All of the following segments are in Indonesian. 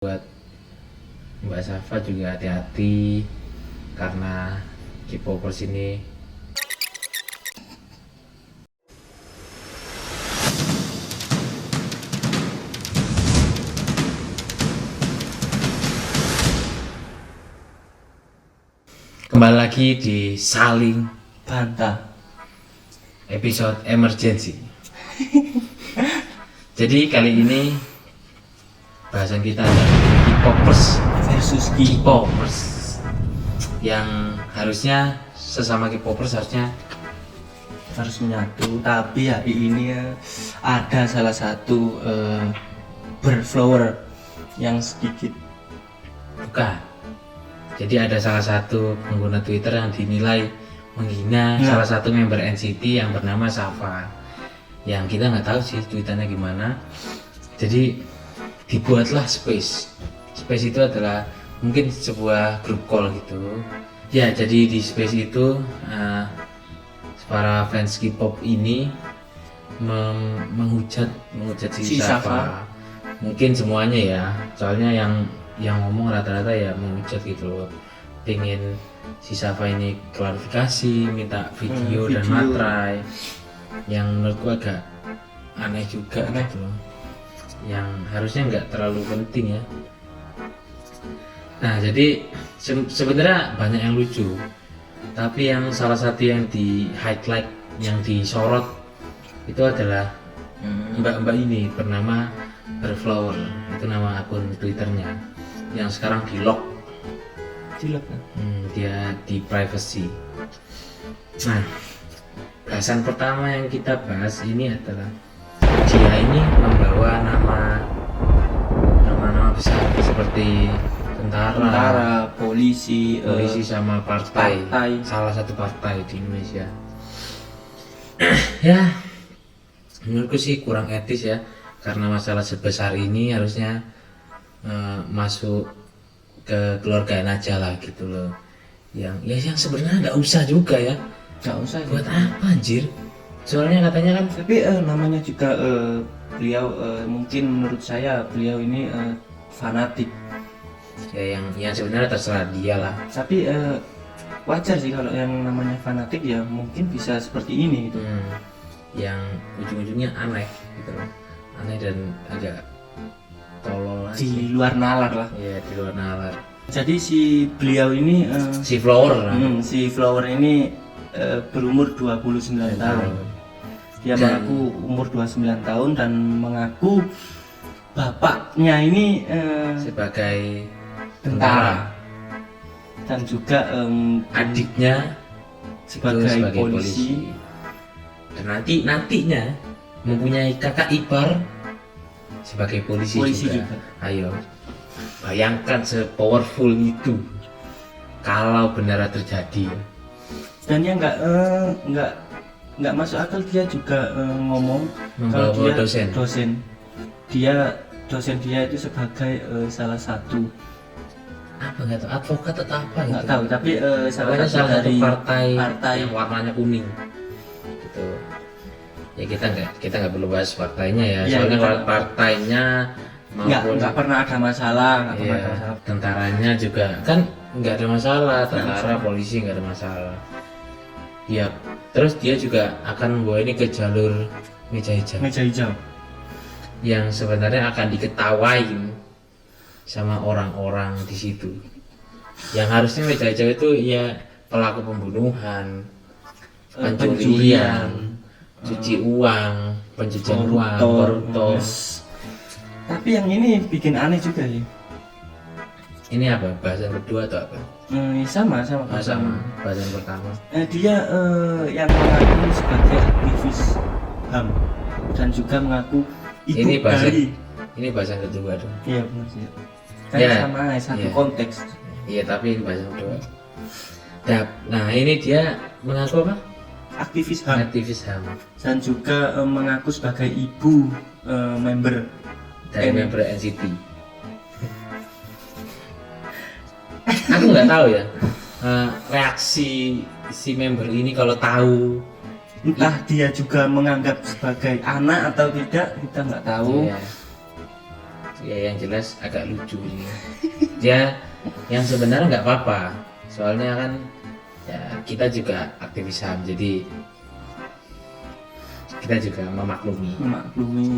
Buat Mbak Safa juga hati-hati karena K-popers ini kembali lagi di Saling Bantah episode emergency. Jadi kali ini bahasan kita adalah K-popers versus K-popers yang harusnya sesama K-popers harusnya harus menyatu, tapi hari ini ada salah satu berflower yang sedikit bukan. Jadi ada salah satu pengguna Twitter yang dinilai menghina salah satu member NCT yang bernama Safa. Yang kita nggak tahu sih tweetannya gimana. Jadi dibuatlah space. Space itu adalah mungkin sebuah grup call gitu. Ya, jadi di space itu para fans K-pop ini menghujat si Safa. Mungkin semuanya ya. Soalnya yang ngomong rata-rata ya menghujat gitu loh. Pengen si Safa ini klarifikasi, minta video dan materai. Yang menurutku agak aneh juga gitu loh. Yang harusnya nggak terlalu penting ya. Nah, jadi sebenarnya banyak yang lucu, tapi yang salah satu yang di highlight, yang disorot itu adalah mbak-mbak ini bernama Berflower. Itu nama akun Twitternya yang sekarang di lock. Dia di privacy. Nah, bahasan pertama yang kita bahas ini adalah dia ini membawa nama-nama besar seperti tentara, polisi sama partai, salah satu partai di Indonesia. Ya, menurutku sih kurang etis ya, karena masalah sebesar ini harusnya masuk ke keluargaan aja lah gitu loh. Yang sebenarnya nggak usah juga ya. nggak usah Buat apa anjir? Soalnya katanya kan tapi namanya juga beliau mungkin menurut saya beliau ini fanatik ya yang sebenarnya terserah dia lah. tapi wajar sih kalau yang namanya fanatik ya mungkin bisa seperti ini gitu. Yang ujung-ujungnya aneh gitu loh. Aneh dan agak tolol aja. Di luar nalar lah. Iya, di luar nalar. Jadi si beliau ini Si Flower si Flower ini berumur 29 tahun. Dia mengaku umur 29 tahun dan mengaku bapaknya ini sebagai tentara dan juga adiknya sebagai polisi. Dan nantinya mempunyai kakak ipar sebagai polisi juga. Ayo, bayangkan sepowerful itu kalau benar terjadi. Dan ya nggak masuk akal, dia juga ngomong kalau Membawa dia dosen dia itu sebagai salah satu apa nggak tahu, advokat atau apa nggak gitu. tahu, tapi salah satu dari dari partai yang warnanya kuning gitu. Ya kita nggak perlu bahas partainya ya, Ya, soalnya partainya nggak pernah ada masalah, tentaranya juga kan nggak ada masalah, tentara polisi nggak ada masalah. Ya, terus dia juga akan membawa ini ke jalur meja hijau yang sebenarnya akan diketawain sama orang-orang di situ. Yang harusnya meja hijau itu ya pelaku pembunuhan, pencurian, cuci uang, pencucian uang, koruptor. Tapi yang ini bikin aneh juga ya. Ini apa? Bahasan kedua atau apa? Sama Bahasan pertama. Dia yang mengaku sebagai aktivis HAM dan juga mengaku ibu dari. Ini bahasan kedua dong. Iya benar sih. Kan Ya, sama satu ya. konteks. Iya, tapi ini bahasan kedua. Nah, ini dia mengaku apa? Aktivis HAM. Dan juga mengaku sebagai ibu member dari member NCT. Aku nggak tahu ya reaksi si member ini kalau tahu entah dia juga menganggap sebagai anak atau tidak, kita nggak tahu. Iya. Ya yang jelas agak lucu sih. Dia yang sebenarnya nggak apa-apa. Soalnya kan ya kita juga aktivis HAM, jadi kita juga memaklumi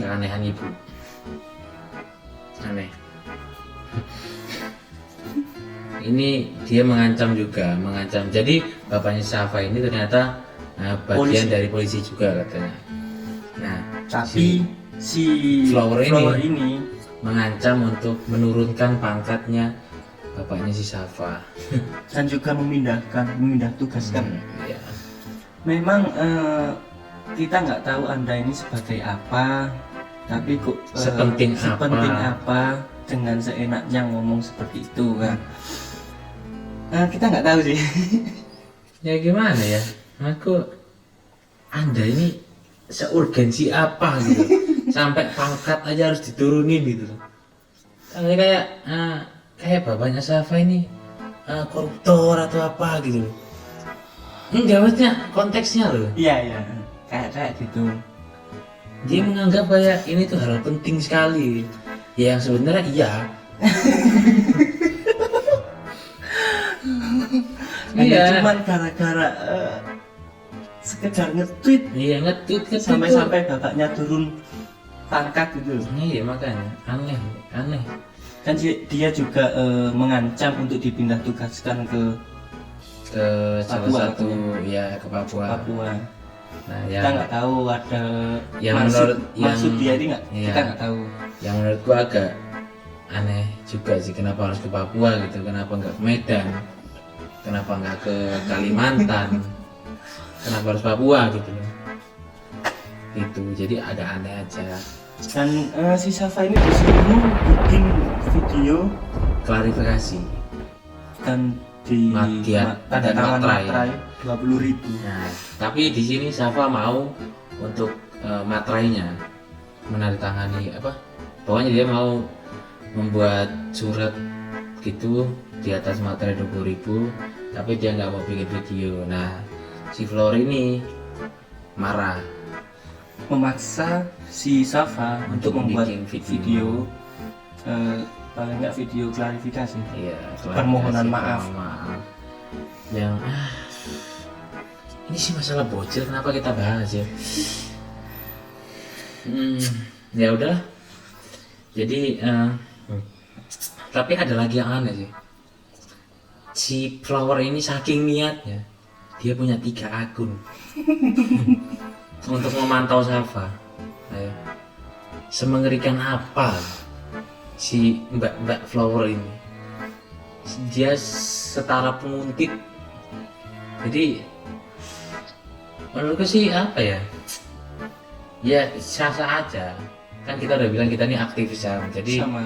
keanehan ibu. Aneh. Ini dia mengancam juga, mengancam. Jadi bapaknya Safa ini ternyata bagian dari polisi juga katanya. Nah, tapi si Flower ini mengancam untuk menurunkan pangkatnya bapaknya si Safa dan juga memindah tugaskan. Ya. Memang kita nggak tahu Anda ini sebagai apa, tapi kok sepenting apa dengan seenaknya ngomong seperti itu kan. Kita nggak tahu sih. Ya gimana ya, Anda ini seurgensi apa gitu sampai pangkat aja harus diturunin gitu. Kayak bapaknya Safa ini koruptor atau apa gitu. Enggak, maksudnya konteksnya loh. Iya kayak gitu. Dia menganggap kayak ini tuh hal penting sekali. Ya yang sebenarnya iya. Iya. Cuman gara-gara sekedar nge-tweet. Iya, nge-tweet sampai bapaknya turun pangkat gitu. Iya makanya aneh. Kan dia juga mengancam untuk dipindah tugaskan ke salah satu ya ke Papua. Nah, kita nggak tahu ada yang maksud dia ini nggak, iya, kita nggak tahu. Yang menurutku agak aneh juga sih, kenapa harus ke Papua gitu, kenapa nggak ke Medan, kenapa nggak ke Kalimantan, kenapa harus Papua gitu loh. Itu jadi agak aneh aja. Dan si Safa ini disuruh bikin video klarifikasi dan di tanda tangan materai 20.000. Nah, tapi di sini Safa mau untuk materainya menandatangani apa? Pokoknya dia mau membuat surat gitu di atas materai 20.000, tapi dia nggak mau bikin video. Nah, si Flower ini marah, memaksa si Safa untuk membuat video paling nggak video klarifikasi, iya, permohonan maaf. Yang ini sih masalah bocil, kenapa kita bahas ya? Ya udahlah. Jadi tapi ada lagi yang aneh sih. Si Flower ini saking niatnya, dia punya 3 akun untuk memantau Safa. Ayo. Semengerikan apa si Mbak Flower ini? Dia setara penguntit. Jadi menurutku sih apa ya? Ya sah-sah aja. Kan kita udah bilang kita ini aktivis HAM, jadi sama,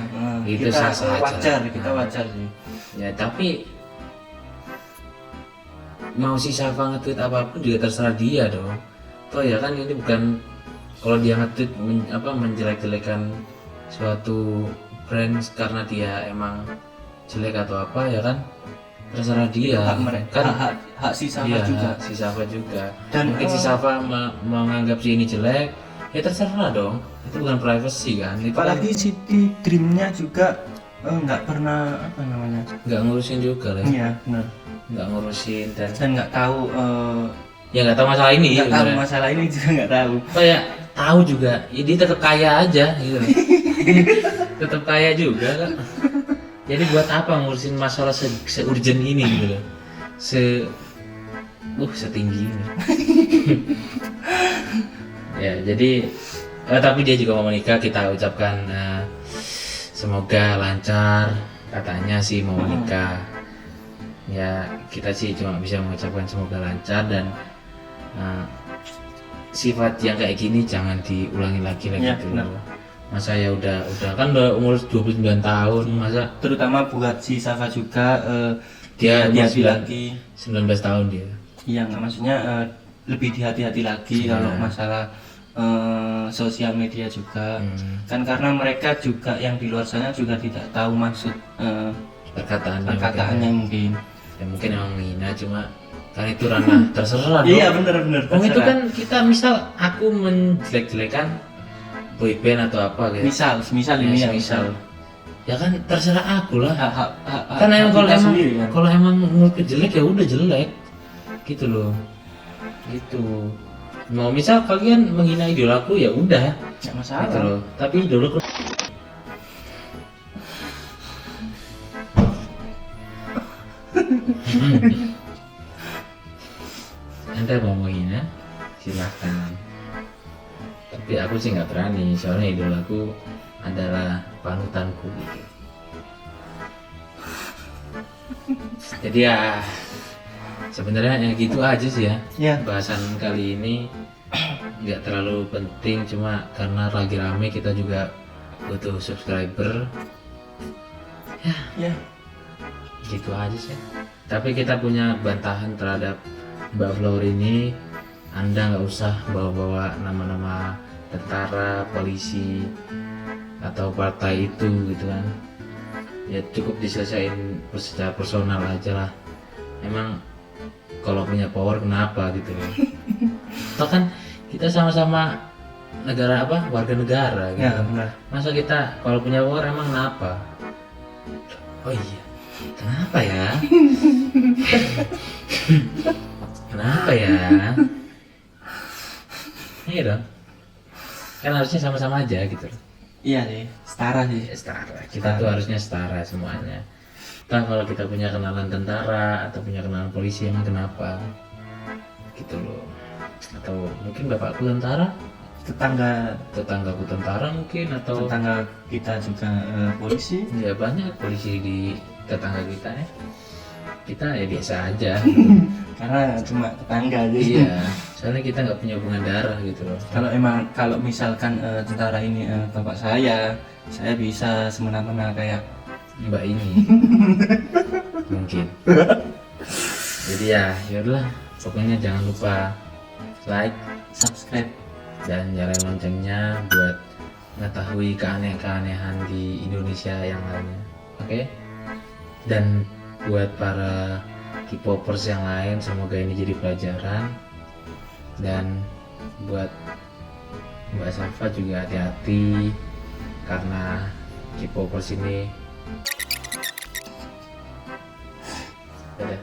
itu sah-sah aja. Kita wajar sih. Ya tapi mau si Safa nge-tweet apapun juga terserah dia dong. Toh ya kan ini bukan, kalau dia nge-tweet menjelek-jelekan suatu brand karena dia emang jelek atau apa, ya kan terserah dia. Hak si Safa iya, juga. Si Safa juga. Dan mungkin si Safa menganggap si ini jelek, ya terserah dong. Itu bukan privacy kan. Itu apalagi kan, City Dreamnya juga nggak pernah nggak ngurusin juga lah. Iya benar. Nggak ngurusin dan nggak tahu. Ya nggak tahu masalah ini. Nggak tahu masalah ini juga nggak tahu. Kayak tahu juga, ya dia tetap kaya aja gitu. Tetap kaya juga kan. Jadi buat apa ngurusin masalah se-urgent ini gitu loh. Setinggi ini. Ya, jadi tapi dia juga mau menikah, kita ucapkan semoga lancar, katanya sih mau menikah. Ya, kita sih cuma bisa mengucapkan semoga lancar dan sifat yang kayak gini jangan diulangi lagi ya, gitu loh. Masa ya udah kan udah umur 29 tahun, masa terutama buat si Safa juga dia lagi 19 tahun dia. Iya, nggak, maksudnya lebih dihati-hati lagi kalau masalah sosial media juga. Kan karena mereka juga yang di luar sana juga tidak tahu maksud perkataannya mungkin. Ya mungkin emang menghina, cuma kan itu ranah terserah dong. Iya benar. Itu kan kita misal aku menjelek-jelekan boyband atau apa gitu. Misal ini ya. Misal Ya kan terserah aku lah. Kan hak emang kalau kita emang sendiri, kan? kalau emang menurutku jelek ya udah jelek gitu loh, gitu. Mau misal kalian menghina idolaku ya udah Nggak masalah. gitu loh, tapi idolaku Anda mau menghina silahkan, tapi aku sih nggak berani soalnya idolaku adalah panutanku gitu. Jadi ya sebenarnya ya gitu aja sih ya. Ya. Bahasan kali ini nggak terlalu penting, cuma karena lagi rame kita juga butuh subscriber. Ya. Gitu aja sih. Tapi kita punya bantahan terhadap Mbak Flower ini. Anda nggak usah bawa-bawa nama-nama tentara, polisi, atau partai itu gitu kan. Ya cukup diselesain secara personal aja lah. Emang kalau punya power kenapa gitu loh. Toh kan kita sama-sama negara apa, warga negara gitu. Ya benar. Masa kita kalau punya power emang kenapa? Oh iya, kenapa ya? Kenapa ya? Iya dong. Kan harusnya sama-sama aja gitu loh. Iya sih, setara sih. Setara. Kita tuh harusnya setara semuanya. Entah kalau kita punya kenalan tentara atau punya kenalan polisi emang kenapa? Gitu loh. Atau mungkin bapakku tentara, tetanggaku tentara mungkin, atau Tetangga kita juga polisi. ya banyak polisi di tetangga kita ya. Kita ya biasa aja. Karena cuma tetangga aja. Iya, soalnya kita nggak punya hubungan darah gitu loh. Kalau misalkan tentara ini bapak saya bisa semena-mena kayak Mbak ini mungkin. Jadi ya yaudahlah, pokoknya jangan lupa like, subscribe. dan nyalain loncengnya buat mengetahui keanehan-keanehan di Indonesia yang lainnya. Oke? Dan buat para K-popers yang lain, semoga ini jadi pelajaran. Dan buat Mbak Safa juga hati-hati, karena K-popers ini dadah.